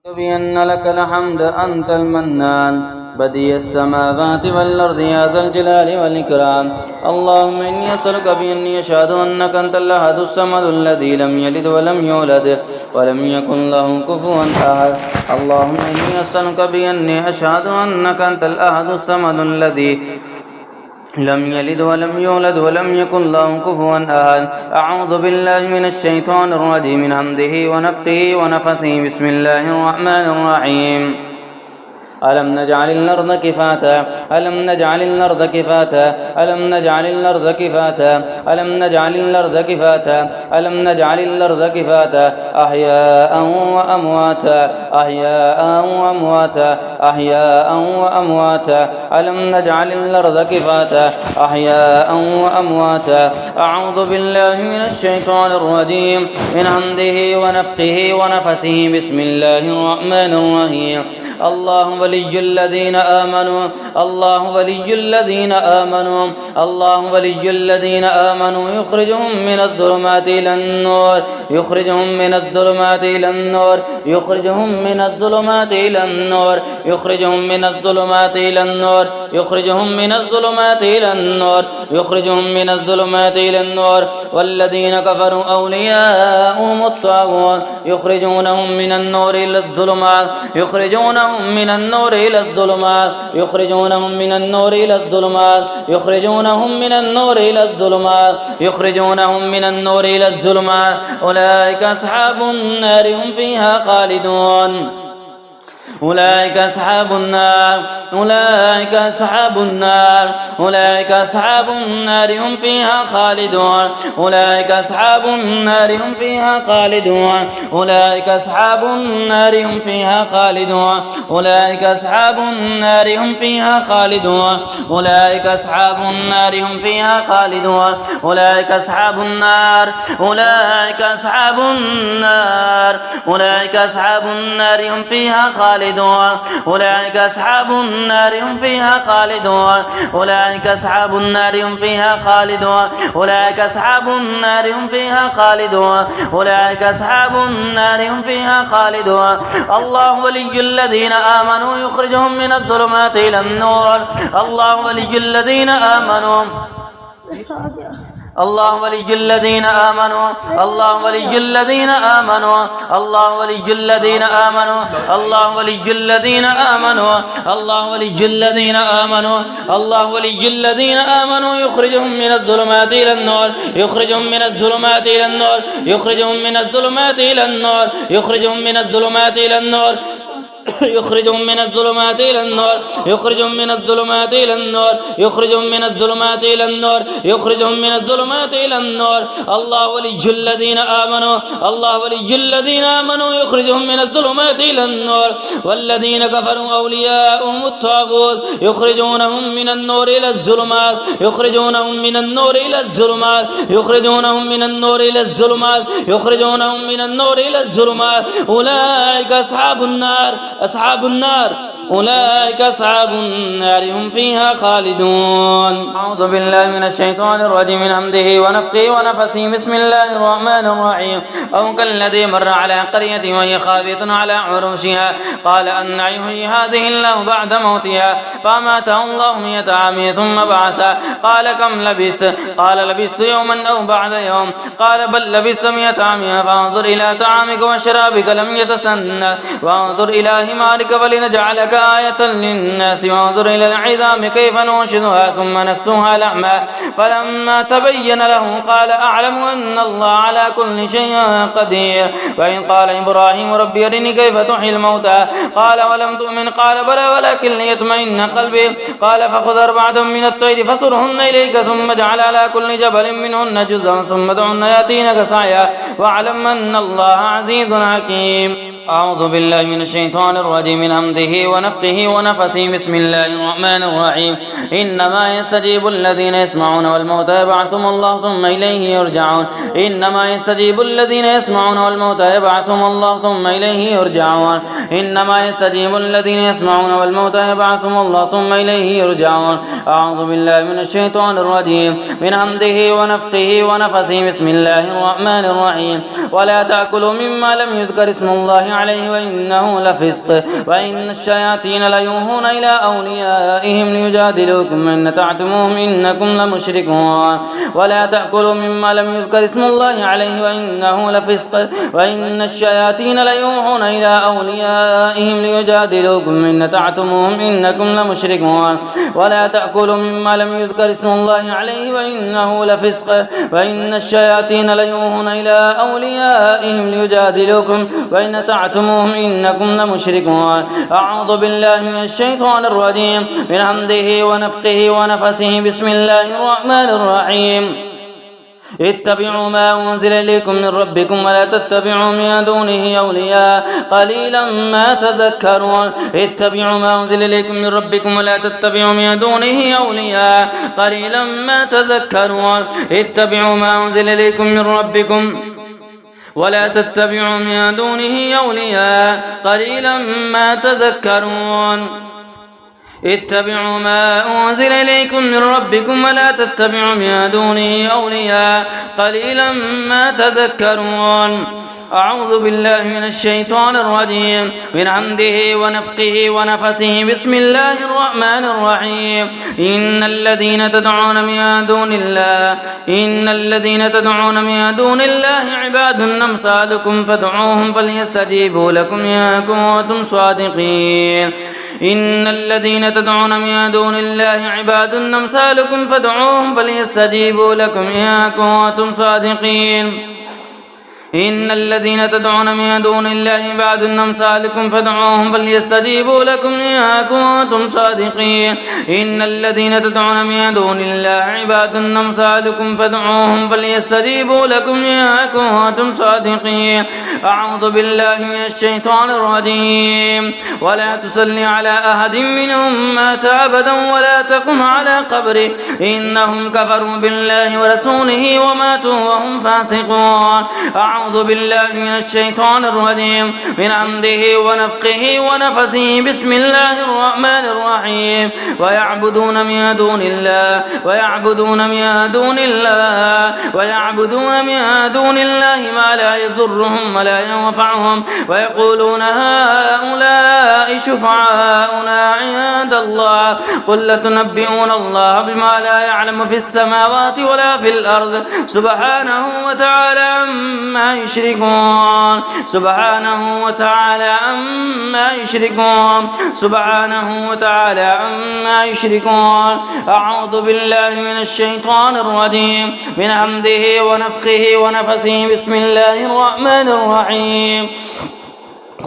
بأن لك الحمد أنت المنان بديع السماوات والأرض يا ذا الجلال والإكرام. اللهم إني أسألك بأني أشهد أنك أنت الأحد الصمد الذي لم يلد ولم يولد ولم يكن له كفوا أحد. اللهم إني أسألك بأني أشهد أنك أنت الأحد الصمد الذي لم يلد ولم يولد ولم يكن له كفوا أحد. أعوذ بالله من الشيطان الرجيم من همزه ونفخه ونفثه. بسم الله الرحمن الرحيم. ألم نجعل الأرض كفاتا ألم نجعل الأرض كفاتا ألم نجعل الأرض كفاتا ألم نجعل الأرض كفاتا ألم نجعل الأرض كفاتا أحياء وأمواتا أحياء وأمواتا أحياء وأمواتا ألم نجعل الأرض كفاتا أحياء وأمواتا. أعوذ بالله من الشيطان الرجيم من همزه ونفخه ونفثه. بسم الله الرحمن الرحيم. الله ولي الذين آمنوا الله ولي الذين آمنوا الله ولي الذين آمنوا يخرجهم من الظلمات إلى النور يخرجهم من الظلمات إلى النور يخرجهم من الظلمات إلى النور يخرجهم من الظلمات إلى النور يخرجهم من الظلمات إلى النور يخرجهم من الظلمات إلى النور. والذين كفروا أولياؤهم الطاغوت يخرجونهم من النور إلى الظلمات يخرجونهم من النور إلى الظلمات يخرجونهم من النور إلى الظلمات يخرجونهم من النور إلى الظلمات يخرجونهم من النور إلى الظلمات. أولئك أصحاب النار هم فيها خالدون. أولئك أصحاب النار أولئك أصحاب النار أولئك أصحاب النار هم فيها خالدون. أولئك أصحاب النار هم فيها خالدون. أولئك أصحاب النار هم فيها خالدون. أولئك أصحاب النار هم فيها خالدون. أولئك أصحاب النار هم فيها خالدون. أولئك أصحاب النار أولئك أصحاب النار أولئك أصحاب النار هم فيها خالدون. أولئك أصحاب النار هم فيها خالدون. أولئك أصحاب النار هم فيها خالدون. أولئك أصحاب النار هم فيها خالدون. أولئك أصحاب النار هم فيها خالدون. الله ولي الذين آمنوا يخرجهم من الظلمات إلى النور. الله ولي الذين آمنوا الله ولي الذين آمنوا الله ولي الذين آمنوا الله ولي الذين آمنوا الله ولي الذين آمنوا الله ولي الذين آمنوا الله ولي الذين آمنوا يخرجهم من الظلمات إلى النور يخرجهم من الظلمات إلى النور يخرجهم من الظلمات إلى النور يخرجهم من الظلمات إلى النور يخرجهم من الظلمات إلى النور يخرجهم من الظلمات إلى النور يخرجهم من الظلمات إلى النور يخرجهم من الظلمات إلى النور. الله ولي الذين آمنوا الله ولي الذين آمنوا يخرجهم من الظلمات إلى النور. والذين كفروا أولياؤهم الطاغوت يخرجونهم من النور إلى الظلمات يخرجونهم من النور إلى الظلمات يخرجونهم من النور إلى الظلمات يخرجونهم من النور إلى الظلمات. أولئك أصحاب النار أصحاب النار أولئك أصحاب النار هم فيها خالدون. أعوذ بالله من الشيطان الرجيم من همزه ونفخه ونفثه. بسم الله الرحمن الرحيم. أو كالذي مر على قرية وهي خاوية على عروشها قال أن يحيي هذه الله بعد موتها فأماته الله 100 عام ثم بعثه قال كم لبثت قال لبثت يوما أو بعد يوم قال بل لبثت 100 عام. فانظر إلى طعامك وشرابك لم يتسنى وانظر إلى حمارك فلنجعلك آية للناس وانظر إلى العظام كيف ننشدها ثم نكسوها لحما. فلما تبين له قال أعلم أن الله على كل شيء قدير. وإن قال إبراهيم ربي أرني كيف تحيي الموتى قال ولم تؤمن قال بلى ولكن ليطمئن قلبي قال فخذ 4 من الطير فصرهن إليك ثم اجعل على كل جبل منهن جزءا ثم ادعهن يأتينك سعيا واعلم أن الله عزيز حكيم. أعوذ بالله من الشيطان الرجيم من همزه ونفخه ونفخه ونفسه بسم الله الرحمن الرحيم إنما يستجيب الذين يسمعون والموتى يبعثهم الله ثم إليه يرجعون إنما يستجيب الذين يسمعون والموتى يبعثهم الله ثم إليه يرجعون إنما يستجيب الذين يسمعون والموتى يبعثهم الله ثم إليه يرجعون أعوذ بالله من الشيطان الرجيم من حمده ونفخه ونفسه بسم الله الرحمن الرحيم ولا تأكلوا مما لم يذكر اسم الله عليه وإنه لفسق وإن الشياطين ليوحون إلى أوليائهم ليجادلوكم وإن تعتموهم إنكم لمشركون ولا تأكلوا مما لم يذكر اسم الله عليه وإنه لفسق وإن الشياطين ليوحون إلى أوليائهم ليجادلوكم وإن تعتموهم إنكم لمشركون ولا تأكلوا مما لم يذكر اسم الله عليه وإنه لفسق وإن الشياطين ليوحون إلى أوليائهم ليجادلوكم وإن تعتموهم إنكم لمشركون أعوذ بالله من الشيطان الرجيم من حمده ونفخه ونفسه بسم الله الرحمن الرحيم اتبعوا ما أنزل إليكم من ربكم ولا تتبعوا من دونه أولياء قليلا ما تذكرون اتبعوا ما أنزل إليكم من ربكم ولا تتبعوا من دونه أولياء قليلا ما تذكرون اتبعوا ما أنزل إليكم من ربكم ولا تتبعوا من دونه أولياء قليلا ما تذكرون اتبعوا ما أنزل إليكم من ربكم ولا تتبعوا من دونه أولياء قليلا ما تذكرون أعوذ بالله من الشيطان الرجيم من حمده ونفخه ونفسه بسم الله الرحمن الرحيم إن الذين تدعون من دون الله عباد أمثالكم فادعوهم فليستجيبوا لكم إن كنتم صادقين إن الذين تدعون من دون الله عباد أمثالكم فادعوهم فليستجيبوا لكم إن كنتم صادقين إن الذين تدعون من دون الله عباد أمثالكم فادعوهم فليستجيبوا لكم إن كنتم صادقين إن الذين تدعون من دون الله عباد أمثالكم فادعوهم فليستجيبوا لكم إن كنتم صادقين أعوذ بالله من الشيطان الرجيم ولا تصل على أحد منهم مات أبدا ولا تقم على قبره إنهم كفروا بالله ورسوله وماتوا وهم فاسقون أعوذ بالله من الشيطان الرجيم من حمده ونفخه ونفسه بسم الله الرحمن الرحيم ويعبدون من دون الله ما لا يضرهم ولا ينفعهم ويقولون هؤلاء شفعاؤنا عند الله قل لتنبئون الله بما لا يعلم في السماوات ولا في الأرض سبحانه وتعالى عما يشركون سبحانه وتعالى عما يشركون أعوذ بالله من الشيطان الرجيم من حمده ونفخه ونفسه بسم الله الرحمن الرحيم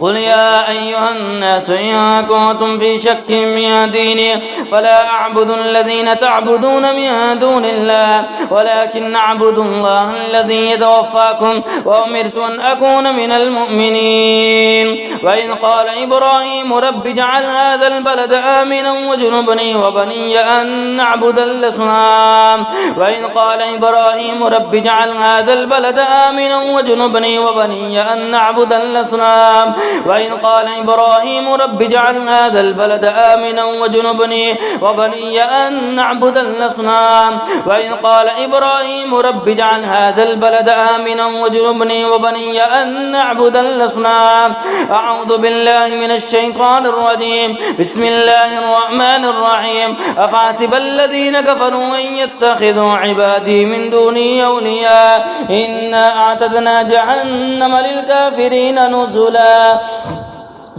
قل يا أيها الناس إن كنتم في شك من ديني فلا أعبد الذين تعبدون من دون الله ولكن أعبد الله الذي يتوفاكم وأمرت أن أكون من المؤمنين وإذ قال إبراهيم رب اجعل هذا البلد آمنا واجنبني وبني أن نعبد الأصنام وإذ قال إبراهيم رب اجعل هذا البلد آمنا واجنبني وبني أن نعبد الأصنام وإذ قال إبراهيم رب اجعل هذا البلد آمنا واجنبني وبني أن نعبد الأصنام وإذ قال إبراهيم رب اجعل هذا البلد آمنا واجنبني وبني أن نعبد الأصنام أعوذ بالله من الشيطان الرجيم بسم الله الرحمن الرحيم أفحسب الذين كفروا أن يتخذوا عبادي من دوني أولياء إنا أعتدنا جهنم للكافرين نزلا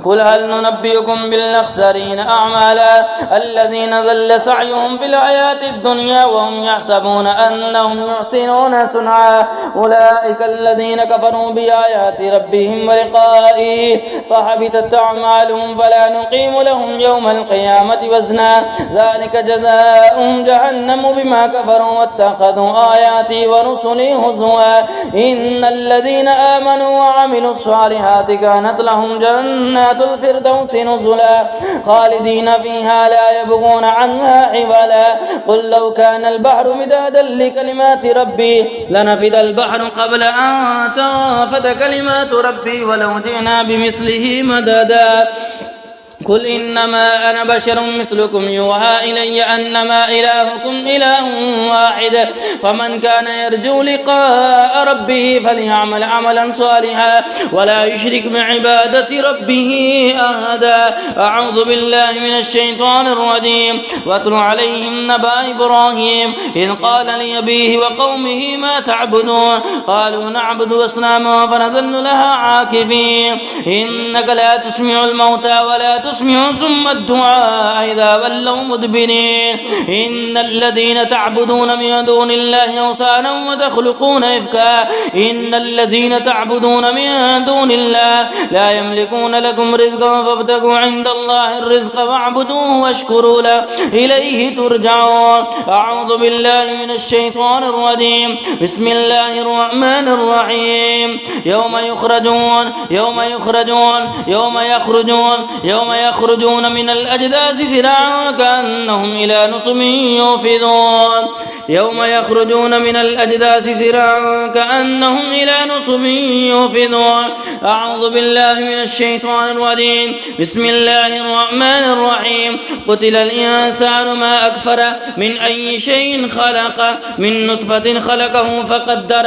قل هل ننبئكم بالأخسرين أعمالا الذين ضل سعيهم في الحياة الدنيا وهم يحسبون أنهم يحسنون صنعا أولئك الذين كفروا بآيات ربهم ولقائه فحبطت أعمالهم فلا نقيم لهم يوم القيامة وزنا ذلك جزاؤهم جهنم بما كفروا واتخذوا آياتي ورسلي هزوا إن الذين آمنوا وعملوا الصالحات كانت لهم جنات جنات الفردوس نزلا خالدين فيها لا يبغون عنها حولا قل لو كان البحر مدادا لكلمات ربي لنفد البحر قبل أن تنفد كلمات ربي ولو جئنا بمثله مددا قل إنما أنا بشر مثلكم يوحى إلي أنما إلهكم إله واحد فمن كان يرجو لقاء ربه فليعمل عملا صالحا ولا يشرك بعبادة ربه أحدا أعوذ بالله من الشيطان الرجيم واتل عليهم نبأ إبراهيم إذ قال لأبيه وقومه ما تعبدون قالوا نعبد أصناما فنظل لها عاكفين إنك لا تسمع الموتى ولا تسمع ثم الدعاء إذا ولوا مدبرين إن الذين تعبدون من دون الله أوثانا وتخلقون إفكا إن الذين تعبدون من دون الله لا يملكون لكم رزقا فابتغوا عند الله الرزق واعبدوه واشكروا له إليه ترجعون أعوذ بالله من الشيطان الرجيم بسم الله الرحمن الرحيم يوم يخرجون من الأجداث سراعا كأنهم إلى نصب يوفضون يوم يخرجون من الأجداث سراعا كأنهم إلى نصب يوفضون أعوذ بالله من الشيطان الرجيم بسم الله الرحمن الرحيم قتل الإنسان ما أكفر من أي شيء خلق من نطفة خلقه فقدر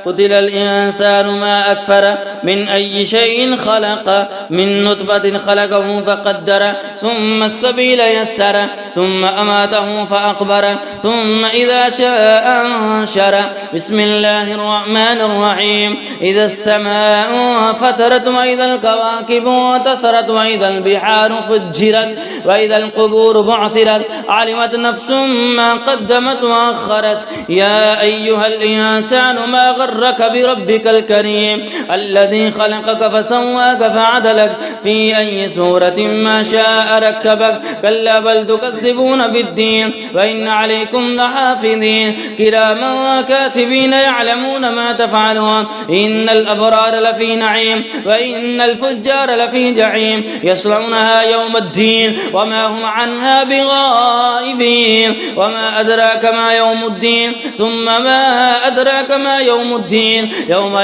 قتل الإنسان ما أكفر من أي شيء خلق من نطفة خلقه فقدر ثم السبيل يسر ثم أماته فأقبر ثم إذا شاء أنشر بسم الله الرحمن الرحيم إذا السماء فطرت وإذا الكواكب انتثرت وإذا البحار فجرت وإذا القبور بعثرت علمت نفس ما قدمت وأخرت يا أيها الإنسان ما غرك بربك الكريم الذي خلقك فسواك فعدلك في أي سورة ما شاء ركبك كلا بل تكذبون بالدين وإن عليكم لحافظين كراما كاتبين يعلمون ما تفعلون إن الأبرار لفي نعيم وإن الفجار لفي جحيم يصلونها يوم الدين وما هم عنها بغائبين وما أدراك ما يوم الدين ثم ما أدراك ما يوم الدين يوم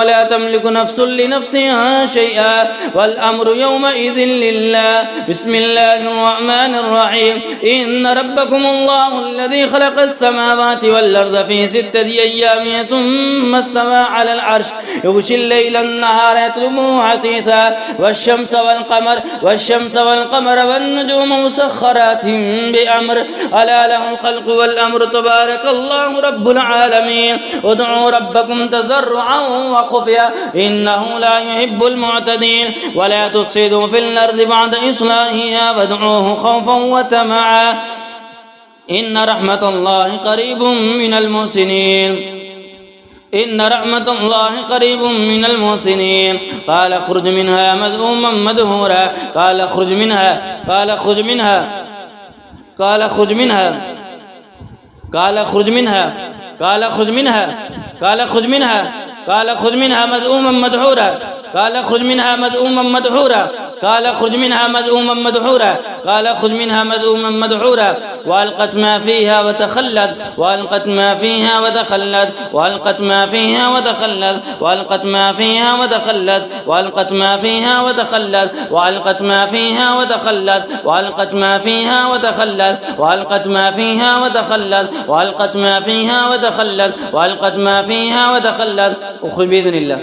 لا تملك نفس لنفسها شيئا والأمر يومئذ لله بسم الله الرحمن الرحيم إن ربكم الله الذي خلق السماوات والأرض في 6 أيام ثم استوى على العرش يغشي الليل النهار يطلبه حثيثا والشمس والقمر والنجوم مسخرات بأمر ألا له الخلق والأمر تبارك الله رب العالمين ادعوا ربكم تضرعا وخفيا إنه لا يحب المعتدين ولا تفسدوا في الأرض بعد إصلاحها وادعوه خوفا وطمعا إن رحمة الله قريب من المحسنين قال اخرج منها مذءوما مدحورا قال اخرج منها مذءوما مدحورا قال اخرج منها مذءوما مدحورا قال اخرج منها مذءوما مدحورا قال اخرج منها مذءوما مدحورا وألقت ما فيها وتخلت وألقت ما فيها وتخلت وألقت ما فيها وتخلت وألقت ما فيها وتخلت وألقت ما فيها وتخلت وألقت ما فيها وتخلت وألقت ما فيها وتخلت وألقت ما فيها وتخلت وألقت ما فيها وتخلت وألقت ما فيها وتخلت اخرج بإذن الله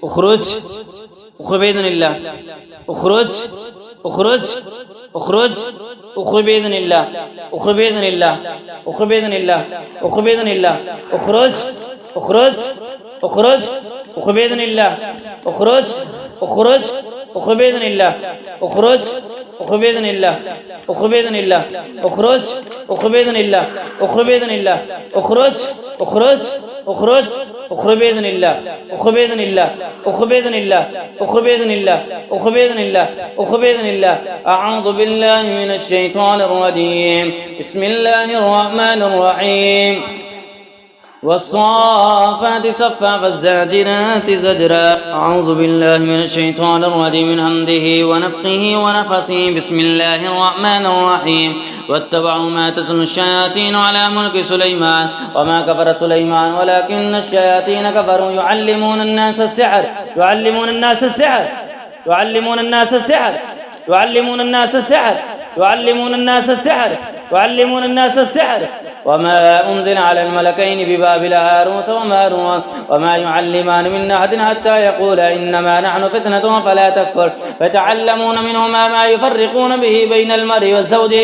اخرج بإذن الله اخرج بإذن الله اخرج بإذن الله اخرج بإذن الله اخرج بإذن الله اخرج بإذن الله اخرج بإذن الله اخرج بإذن الله بإذن الله اخرج بإذن الله بإذن الله اخرج بإذن الله بإذن الله بإذن الله بإذن الله بإذن الله بإذن الله أعوذ بالله من الشيطان الرجيم بسم الله الرحمن الرحيم والصافات صفا فالزاجرات زجرا. أعوذ بالله من الشيطان الرجيم من همده ونفخه ونفسه. بسم الله الرحمن الرحيم. واتبعوا ما تتلو الشياطين على ملك سليمان وما كفر سليمان ولكن الشياطين كفروا يعلمون الناس السحر يعلمون الناس السحر يعلمون الناس السحر يعلمون الناس السحر يعلمون الناس السحر يعلمون الناس السحر. وما أنزل على الملكين ببابل هاروت وماروت وما يعلمان من أحد حتى يقولا إنما نحن فتنة فلا تكفر. فيتعلمون منهما ما يفرقون به بين المرء والزوج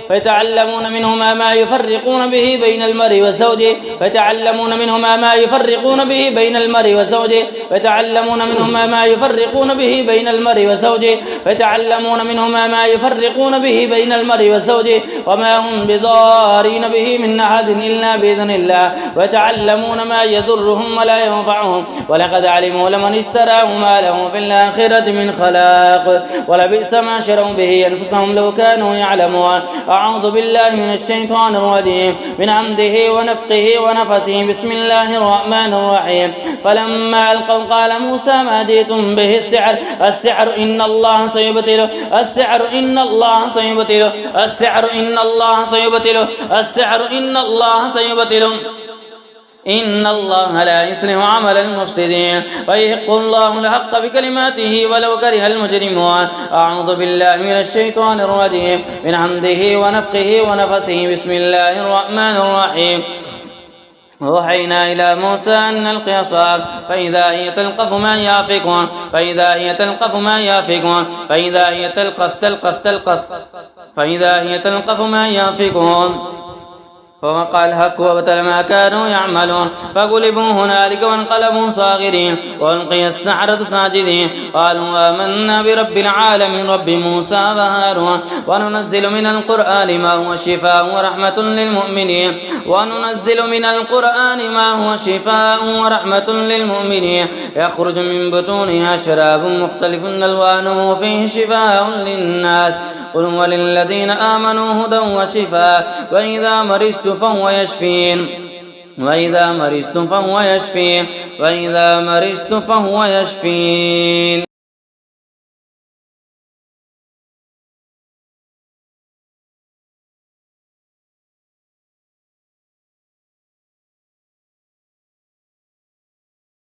فيتعلمون منهما ما يفرقون به بين المرء والزوج فيتعلمون منهما ما يفرقون به بين المرء والزوج فيتعلمون منهما ما يفرقون به بين المرء والزوج فيتعلمون منهما ما يفرقون به بين المرء والزوج وما هم بضارين به من أحد إلا بإذن الله ويتعلمون ما يضرهم ولا ينفعهم ولقد علموا لمن اشتراه ما له في الآخرة من خلاق ولبئس ما شروا به أنفسهم لو كانوا يعلمون. أعوذ بالله من الشيطان الرجيم من همده ونفخه ونفسه. بسم الله الرحمن الرحيم. فلما ألقوا قال موسى ما جئتم به السحر إن الله سيبطله السحر إن الله سيبطله السحر إن الله سيبطله السحر إن الله سيبطله إن الله لا يصلح عمل المفسدين ويحق الله الحق بكلماته ولو كره المجرمون. أعوذ بالله من الشيطان الرجيم من حمده ونفخه ونفسه. بسم الله الرحمن الرحيم. أوحينا إلى موسى أن ألق عصاك فإذا هي تلقف ما يافكون فإذا هي تلقف ما يافكون فإذا هي فإذا هي تلقف ما يافكون. فوقع الحق وبطل ما كانوا يعملون فغلبوا هنالك وانقلبوا صاغرين وألقي السحرة ساجدين قالوا آمنا برب العالمين رب موسى وهارون وننزل من القرآن ما هو شفاء ورحمة للمؤمنين وننزل من القرآن ما هو شفاء ورحمة للمؤمنين يخرج من بطونها شراب مختلف ألوانه فيه شفاء للناس قل هو للذين آمنوا هدى وشفاء وإذا مرضت فهو يشفين وإذا مرضت فهو يشفين